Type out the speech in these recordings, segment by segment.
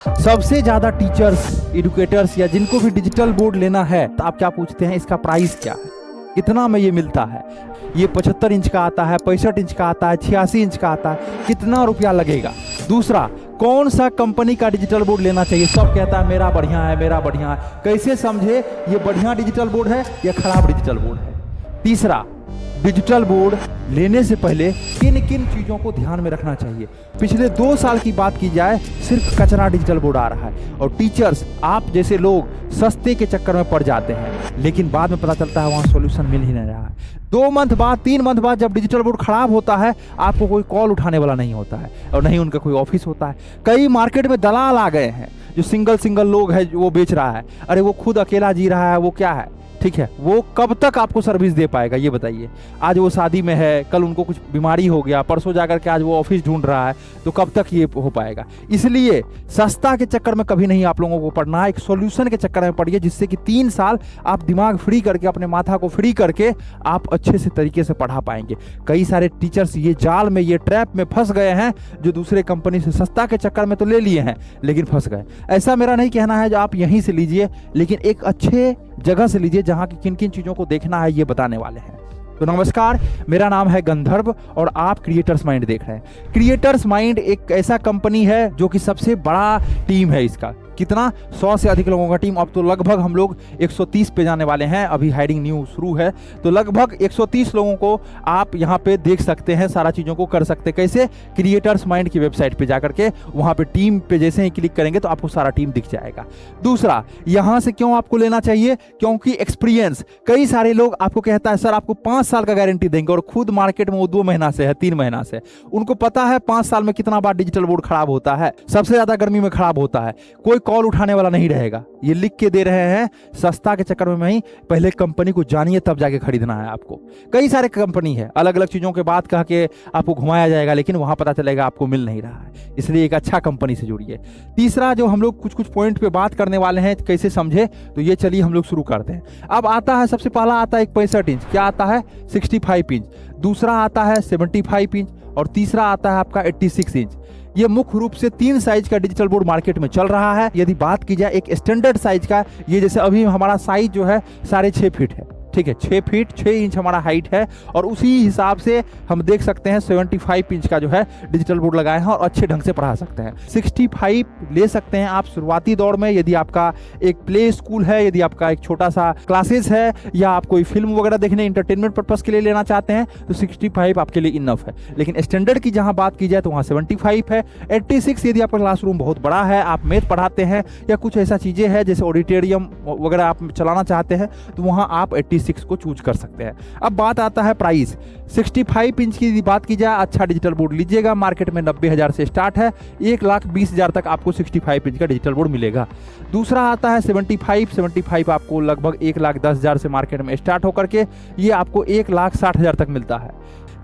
सबसे ज्यादा teachers, educators या जिनको भी डिजिटल बोर्ड लेना है तो आप क्या पूछते हैं, इसका प्राइस क्या है, कितना में ये मिलता है। ये 75 इंच का आता है, 65 इंच का आता है, 86 इंच का आता है, कितना रुपया लगेगा। दूसरा, कौन सा कंपनी का डिजिटल बोर्ड लेना चाहिए। सब कहता है मेरा बढ़िया है, मेरा बढ़िया है। कैसे समझे ये बढ़िया डिजिटल बोर्ड है या खराब डिजिटल बोर्ड है। तीसरा, डिजिटल बोर्ड लेने से पहले किन किन चीज़ों को ध्यान में रखना चाहिए। पिछले 2 साल की बात की जाए, सिर्फ कचरा डिजिटल बोर्ड आ रहा है और टीचर्स, आप जैसे लोग सस्ते के चक्कर में पड़ जाते हैं, लेकिन बाद में पता चलता है वहाँ सॉल्यूशन मिल ही नहीं रहा है। 2 मंथ बाद, 3 मंथ बाद जब डिजिटल बोर्ड खराब होता है, आपको कोई कॉल उठाने वाला नहीं होता है और नहीं उनका कोई ऑफिस होता है। कई मार्केट में दलाल आ गए हैं जो सिंगल लोग है वो बेच रहा है। अरे वो खुद अकेला जी रहा है, वो क्या है, ठीक है, वो कब तक आपको सर्विस दे पाएगा ये बताइए। आज वो शादी में है, कल उनको कुछ बीमारी हो गया, परसों जाकर के आज वो ऑफिस ढूंढ रहा है, तो कब तक ये हो पाएगा। इसलिए सस्ता के चक्कर में कभी नहीं आप लोगों को पढ़ना है, एक सॉल्यूशन के चक्कर में पढ़िए, जिससे कि 3 साल आप दिमाग फ्री करके, अपने माथा को फ्री करके आप अच्छे से तरीके से पढ़ा पाएंगे। कई सारे टीचर्स ये जाल में, ये ट्रैप में फंस गए हैं, जो दूसरे कंपनी से सस्ता के चक्कर में तो ले लिए हैं लेकिन फंस गए। ऐसा मेरा नहीं कहना है जो आप यहीं से लीजिए, लेकिन एक अच्छे जगह से लीजिए जहां की किन किन चीजों को देखना है ये बताने वाले हैं। तो नमस्कार, मेरा नाम है गंधर्व और आप क्रिएटर्स माइंड देख रहे हैं। क्रिएटर्स माइंड एक ऐसा कंपनी है जो कि सबसे बड़ा टीम है इसका। कितना, 100 से अधिक लोगों का टीम। अब तो लगभग हम लोग 130 पे जाने वाले हैं, अभी हायरिंग न्यू शुरू है, तो लगभग 130 लोगों को आप यहाँ पे देख सकते हैं, सारा चीज़ों को कर सकते हैं। कैसे, क्रिएटर्स माइंड की वेबसाइट पे जाकर के वहाँ पे टीम पे जैसे ही क्लिक करेंगे तो आपको सारा टीम दिख जाएगा। दूसरा, यहाँ से क्यों आपको लेना चाहिए, क्योंकि एक्सपीरियंस। कई सारे लोग आपको कहता है सर आपको 5 साल का गारंटी देंगे, और खुद मार्केट में वो 2 महीना से है, 3 महीना से। उनको पता है 5 साल में कितना बार डिजिटल बोर्ड खराब होता है, सबसे ज्यादा गर्मी में खराब होता है, कोई कॉल उठाने वाला नहीं रहेगा। ये लिख के दे रहे हैं, सस्ता के चक्कर में नहीं, पहले कंपनी को जानिए तब जाके खरीदना है आपको। कई सारे कंपनी है, अलग अलग चीजों के बात कह के आपको घुमाया जाएगा, लेकिन वहां पता चलेगा आपको मिल नहीं रहा है। इसलिए एक अच्छा कंपनी से जुड़िए। तीसरा, जो हम लोग कुछ पॉइंट पे बात करने वाले हैं, कैसे समझे, तो ये चलिए हम लोग शुरू करते हैं। अब आता है, सबसे पहला आता है एक 65 इंच, क्या आता है 65 इंच, दूसरा आता है 75 इंच और तीसरा आता है आपका 86 इंच। ये मुख्य रूप से 3 साइज का डिजिटल बोर्ड मार्केट में चल रहा है। यदि बात की जाए एक स्टैंडर्ड साइज का, ये जैसे अभी हमारा साइज जो है 6.5 फीट है, ठीक है, 6 फीट 6 इंच हमारा हाइट है, और उसी हिसाब से हम देख सकते हैं 75 इंच का जो है डिजिटल बोर्ड लगाए हैं और अच्छे ढंग से पढ़ा सकते हैं। 65 ले सकते हैं आप शुरुआती दौर में, यदि आपका एक प्ले स्कूल है, यदि आपका एक छोटा सा क्लासेस है, या आप कोई फिल्म वगैरह देखने इंटरटेनमेंट पर्पस के लिए लेना चाहते हैं, तो 65 आपके लिए इनफ है। लेकिन स्टैंडर्ड की जहां बात की जाए तो वहां 75 है। 86 यदि आपका क्लासरूम बहुत बड़ा है, आप मैथ पढ़ाते हैं या कुछ ऐसा चीजें हैं जैसे ऑडिटोरियम वगैरह आप चलाना चाहते हैं, तो वहां आप 86 को चूज कर सकते हैं। अब बात आता है प्राइस। 65 इंच की बात की जाए, अच्छा डिजिटल बोर्ड लीजिएगा, मार्केट में 90,000 से स्टार्ट है, 1,20,000 तक आपको 65 इंच का डिजिटल बोर्ड मिलेगा। दूसरा आता है 75 आपको लगभग 1,10,000 से मार्केट में स्टार्ट होकर के ये आपको 1,60,000 तक मिलता है।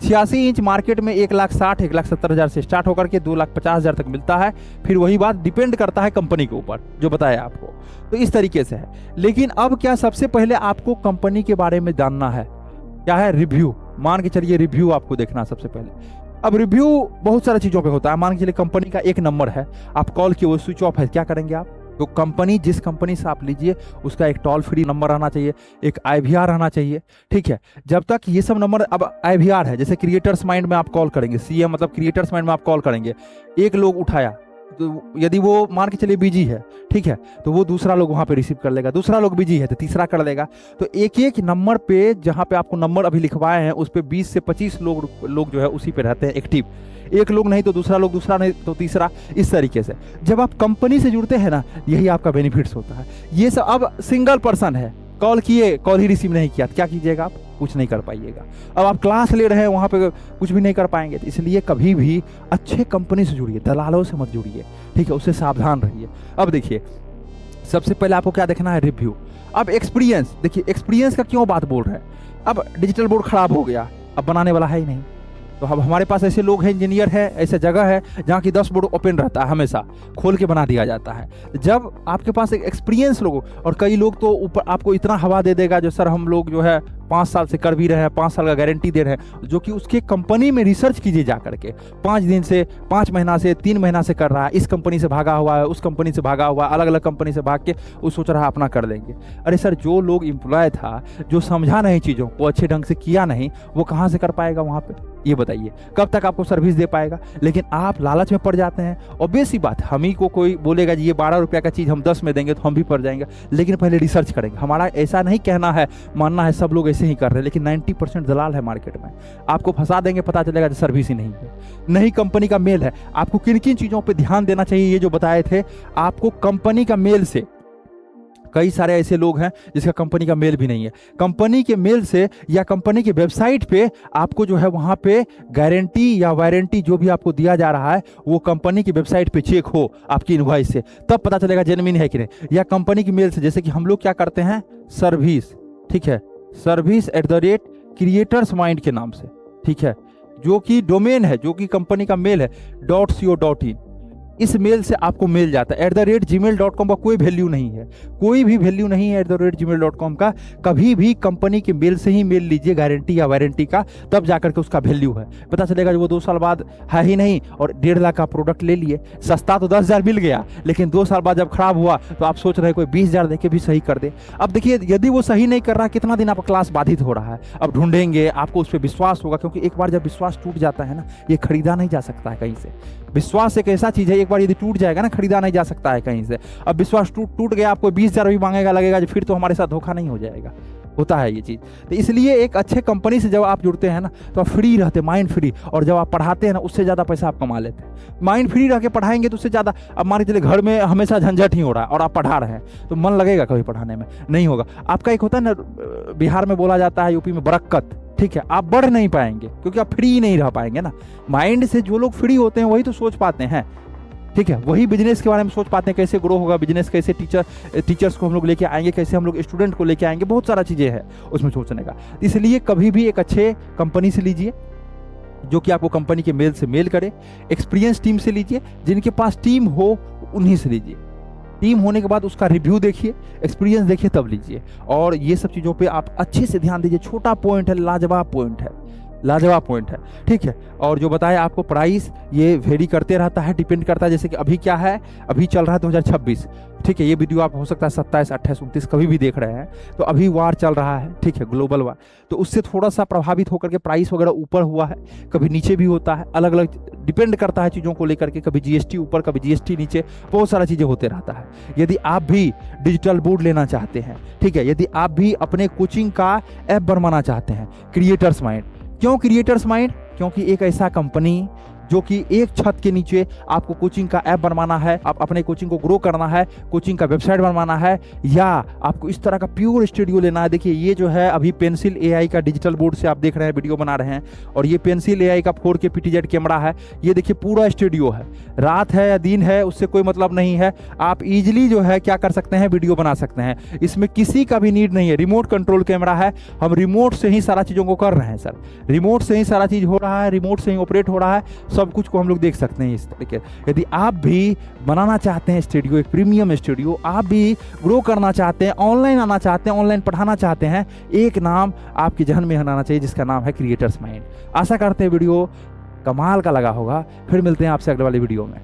86 इंच मार्केट में 1,60,000 1,70,000 से स्टार्ट होकर के 2,50,000 तक मिलता है। फिर वही बात डिपेंड करता है कंपनी के ऊपर, जो बताया आपको, तो इस तरीके से है। लेकिन अब क्या, सबसे पहले आपको कंपनी के बारे में जानना है, क्या है रिव्यू। मान के चलिए रिव्यू आपको देखना सबसे पहले। अब रिव्यू बहुत सारी चीजों पे होता है। मान के चलिए कंपनी का एक नंबर है, आप कॉल किए, वो स्विच ऑफ है, क्या करेंगे आप। तो कंपनी, जिस कंपनी से आप लीजिए उसका एक टोल फ्री नंबर रहना चाहिए, एक IVR रहना चाहिए, ठीक है। जब तक ये सब नंबर, अब IVR है, जैसे क्रिएटर्स माइंड में आप कॉल करेंगे, CM मतलब क्रिएटर्स माइंड में आप कॉल करेंगे, एक लोग उठाया, तो यदि वो मान के चलिए बिजी है, ठीक है, तो वो दूसरा लोग वहां पे रिसीव कर लेगा, दूसरा लोग बिजी है तो तीसरा कर लेगा। तो एक एक नंबर पे, जहां पे आपको नंबर अभी लिखवाए हैं, उस पे 20 से 25 लोग जो है उसी पे रहते हैं एक्टिव। एक लोग नहीं तो दूसरा लोग, दूसरा नहीं तो तीसरा, इस तरीके से। जब आप कंपनी से जुड़ते हैं ना, यही आपका बेनिफिट्स होता है। ये सब, अब सिंगल पर्सन है, कॉल किए, कॉल ही रिसीव नहीं किया, क्या कीजिएगा आप, कुछ नहीं कर पाइएगा। अब आप क्लास ले रहे हैं, वहां पे कुछ भी नहीं कर पाएंगे। तो इसलिए कभी भी अच्छे कंपनी से जुड़िए, दलालों से मत जुड़िए, ठीक है, उससे सावधान रहिए। अब देखिए, सबसे पहले आपको क्या देखना है, रिव्यू। अब एक्सपीरियंस देखिए, एक्सपीरियंस का क्यों बात बोल रहे हैं। अब डिजिटल बोर्ड खराब हो गया, अब बनाने वाला है ही नहीं, तो अब हमारे पास ऐसे लोग हैं, इंजीनियर है, ऐसे जगह है जहाँ की 10 बोर्ड ओपन रहता है, हमेशा खोल के बना दिया जाता है। जब आपके पास एक एक्सपीरियंस लोग, और कई लोग तो ऊपर आपको इतना हवा दे देगा जो सर हम लोग जो है 5 साल से कर भी रहे हैं, 5 साल का गारंटी दे रहे हैं, जो कि उसके कंपनी में रिसर्च कीजिए जा करके। 5 दिन से, 5 महीना से, 3 महीना से कर रहा है, इस कंपनी से भागा हुआ है, उस कंपनी से भागा हुआ है, अलग अलग कंपनी से भाग के वो सोच रहा है अपना कर लेंगे। अरे सर, जो लोग एम्प्लॉय था, जो समझा नहीं चीज़ों को, अच्छे ढंग से किया नहीं, वो कहाँ से कर पाएगा वहाँ पे? ये बताइए, कब तक आपको सर्विस दे पाएगा? लेकिन आप लालच में पड़ जाते हैं। ऑब्वियस सी बात, हम ही को कोई बोलेगा जी ये 12 रुपये का चीज़ हम 10 में देंगे तो हम भी पड़ जाएंगे, लेकिन पहले रिसर्च करेंगे। हमारा ऐसा नहीं कहना है, मानना है सब लोग ऐसे ही कर रहे हैं, लेकिन 90% दलाल है मार्केट में। आपको फंसा देंगे, पता चलेगा सर्विस ही नहीं है, नहीं कंपनी का मेल है। आपको किन किन चीज़ों पर ध्यान देना चाहिए, ये जो बताए थे आपको। कंपनी का मेल से, कई सारे ऐसे लोग हैं जिसका कंपनी का मेल भी नहीं है। कंपनी के मेल से या कंपनी के वेबसाइट पे आपको जो है वहाँ पे गारंटी या वारंटी जो भी आपको दिया जा रहा है वो कंपनी की वेबसाइट पे चेक हो आपकी इनवॉइस से, तब पता चलेगा जेन्युइन है कि नहीं। या कंपनी की मेल से, जैसे कि हम लोग क्या करते हैं, सर्विस, ठीक है, service@creatorsmind के नाम से, ठीक है, जो कि डोमेन है, जो कि कंपनी का मेल है .co.in, इस मेल से आपको मेल जाता है। @gmail.com का कोई वैल्यू नहीं है, कोई भी वैल्यू नहीं है @gmail.com का। कभी भी कंपनी के मेल से ही मेल लीजिए गारंटी या वारंटी का, तब जाकर के उसका वैल्यू है। पता चलेगा वो 2 साल बाद है ही नहीं, और 1.5 लाख का प्रोडक्ट ले लिए। सस्ता तो 10,000 मिल गया, लेकिन 2 साल बाद जब खराब हुआ तो आप सोच रहे कोई 20,000 देके भी सही कर दे। अब देखिए, यदि वो सही नहीं कर रहा, कितना दिन आपका क्लास बाधित हो रहा है। अब ढूंढेंगे, आपको उस पर विश्वास होगा, क्योंकि एक बार जब विश्वास टूट जाता है ना, ये खरीदा नहीं जा सकता है कहीं से। विश्वास एक ऐसा चीज है, एक बार यदि टूट जाएगा ना, खरीदा नहीं जा सकता है कहीं से। अब विश्वास टूट गया, आपको 20,000 भी मांगेगा, लगेगा फिर तो हमारे साथ धोखा नहीं हो जाएगा। होता है ये चीज़। तो इसलिए एक अच्छे कंपनी से जब आप जुड़ते हैं ना, तो आप फ्री रहते, माइंड फ्री, और जब आप पढ़ाते हैं ना, उससे ज़्यादा पैसा आप कमा लेते हैं। माइंड फ्री रह के पढ़ाएंगे तो उससे ज़्यादा, अब मान के चलिए घर में हमेशा झंझट ही हो रहा है और आप पढ़ा रहे हैं, तो मन लगेगा कभी पढ़ाने में? नहीं होगा। आपका एक होता है ना, बिहार में बोला जाता है, यूपी में बरक्कत, ठीक है, आप बढ़ नहीं पाएंगे क्योंकि आप फ्री नहीं रह पाएंगे ना। माइंड से जो लोग फ्री होते हैं वही तो सोच पाते हैं, ठीक है, वही बिजनेस के बारे में सोच पाते हैं, कैसे ग्रो होगा बिजनेस, कैसे टीचर्स को हम लोग लेके आएंगे, कैसे हम लोग स्टूडेंट को लेके आएंगे, बहुत सारा चीज़ें हैं उसमें सोचने का। इसलिए कभी भी एक अच्छे कंपनी से लीजिए जो कि आपको कंपनी के मेल से मेल करे। एक्सपीरियंस टीम से लीजिए, जिनके पास टीम हो उन्हीं से लीजिए। टीम होने के बाद उसका रिव्यू देखिए, एक्सपीरियंस देखिए, तब लीजिए। और ये सब चीज़ों पे आप अच्छे से ध्यान दीजिए। छोटा पॉइंट है, लाजवाब पॉइंट है, लाजवाब पॉइंट है, ठीक है। और जो बताया आपको प्राइस, ये वेरी करते रहता है, डिपेंड करता है। जैसे कि अभी क्या है, अभी चल रहा है 2026, ठीक है, ये वीडियो आप हो सकता है 27, 28, 29 कभी भी देख रहे हैं, तो अभी वार चल रहा है, ठीक है, ग्लोबल वार, तो उससे थोड़ा सा प्रभावित होकर के प्राइस वगैरह ऊपर हुआ है, कभी नीचे भी होता है, अलग अलग डिपेंड करता है चीज़ों को लेकर के, कभी जीएसटी ऊपर, कभी जीएसटी नीचे, बहुत सारा चीज़ें होते रहता है। यदि आप भी डिजिटल बोर्ड लेना चाहते हैं, ठीक है, यदि आप भी अपने कोचिंग का ऐप बनवाना चाहते हैं, क्रिएटर्स माइंड। क्यों क्रिएटर्स माइंड? क्योंकि एक ऐसा कंपनी जो कि एक छत के नीचे आपको कोचिंग का ऐप बनवाना है, आप अपने कोचिंग को ग्रो करना है, कोचिंग का वेबसाइट बनवाना है, या आपको इस तरह का प्योर स्टूडियो लेना है। देखिए ये जो है अभी पेंसिल एआई का डिजिटल बोर्ड से आप देख रहे हैं, वीडियो बना रहे हैं, और ये पेंसिल एआई का 4K PTZ कैमरा है। ये देखिए पूरा स्टूडियो है, रात है या दिन है उससे कोई मतलब नहीं है, आप इजीली जो है क्या कर सकते हैं, वीडियो बना सकते हैं। इसमें किसी का भी नीड नहीं है, रिमोट कंट्रोल कैमरा है, हम रिमोट से ही सारा चीज़ों को कर रहे हैं सर, रिमोट से ही सारा चीज़ हो रहा है, रिमोट से ही ऑपरेट हो रहा है, सब कुछ को हम लोग देख सकते हैं इस तरीके। यदि आप भी बनाना चाहते हैं स्टूडियो, एक प्रीमियम स्टूडियो, आप भी ग्रो करना चाहते हैं, ऑनलाइन आना चाहते हैं, ऑनलाइन पढ़ाना चाहते हैं, एक नाम आपके जहन में आना चाहिए जिसका नाम है क्रिएटर्स माइंड। आशा करते हैं वीडियो कमाल का लगा होगा। फिर मिलते हैं आपसे अगले वाली वीडियो में।